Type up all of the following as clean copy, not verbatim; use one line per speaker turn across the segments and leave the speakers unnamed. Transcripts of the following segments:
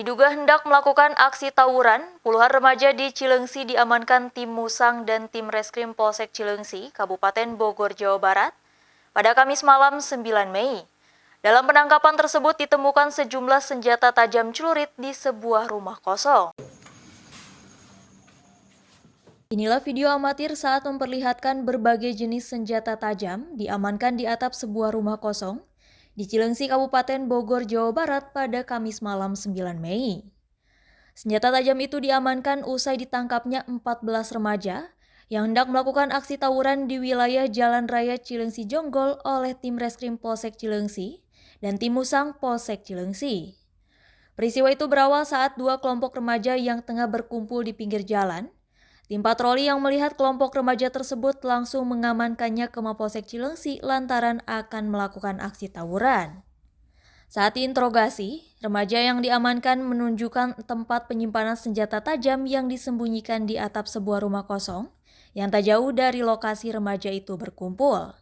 Diduga hendak melakukan aksi tawuran, puluhan remaja di Cileungsi diamankan tim Musang dan tim Reskrim Polsek Cileungsi, Kabupaten Bogor, Jawa Barat, pada Kamis malam 9 Mei. Dalam penangkapan tersebut ditemukan sejumlah senjata tajam celurit di sebuah rumah kosong. Inilah video amatir saat memperlihatkan berbagai jenis senjata tajam diamankan di atap sebuah rumah kosong di Cileungsi, Kabupaten Bogor, Jawa Barat pada Kamis malam 9 Mei. Senjata tajam itu diamankan usai ditangkapnya 14 remaja yang hendak melakukan aksi tawuran di wilayah Jalan Raya Cileungsi Jonggol oleh tim Reskrim Polsek Cileungsi dan tim Musang Polsek Cileungsi. Peristiwa itu berawal saat dua kelompok remaja yang tengah berkumpul di pinggir jalan. Tim patroli yang melihat kelompok remaja tersebut langsung mengamankannya ke Mapolsek Cileungsi lantaran akan melakukan aksi tawuran. Saat diinterogasi, remaja yang diamankan menunjukkan tempat penyimpanan senjata tajam yang disembunyikan di atap sebuah rumah kosong yang tak jauh dari lokasi remaja itu berkumpul.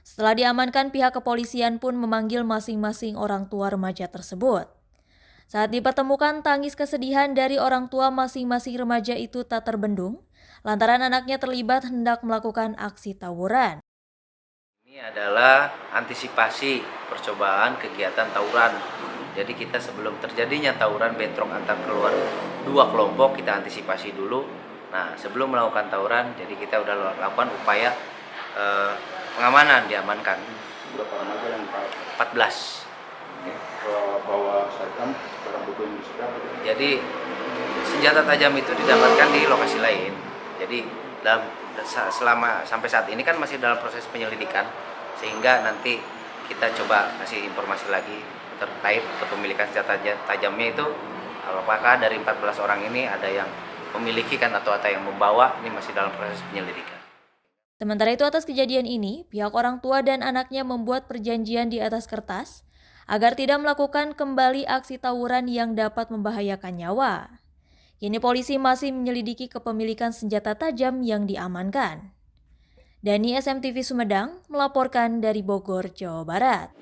Setelah diamankan, pihak kepolisian pun memanggil masing-masing orang tua remaja tersebut. Saat dipertemukan, tangis kesedihan dari orang tua masing-masing remaja itu tak terbendung lantaran anaknya terlibat hendak melakukan aksi tawuran.
Ini adalah antisipasi percobaan kegiatan tawuran. Jadi kita sebelum terjadinya tawuran bentrok antar keluar dua kelompok, kita antisipasi dulu. Nah, sebelum melakukan tawuran, jadi kita udah lakukan upaya pengamanan, diamankan.
Berapa remaja yang
14.
bawa sajam barang bukti yang disita?
Jadi senjata tajam itu didapatkan di lokasi lain. Jadi sampai saat ini kan masih dalam proses penyelidikan, sehingga nanti kita coba kasih informasi lagi terkait kepemilikan senjata tajamnya itu, apakah dari 14 orang ini ada yang memiliki kan atau yang membawa, ini masih dalam proses penyelidikan.
Sementara itu, atas kejadian ini, pihak orang tua dan anaknya membuat perjanjian di atas kertas agar tidak melakukan kembali aksi tawuran yang dapat membahayakan nyawa. Kini polisi masih menyelidiki kepemilikan senjata tajam yang diamankan. Dani SMTV Sumedang melaporkan dari Bogor, Jawa Barat.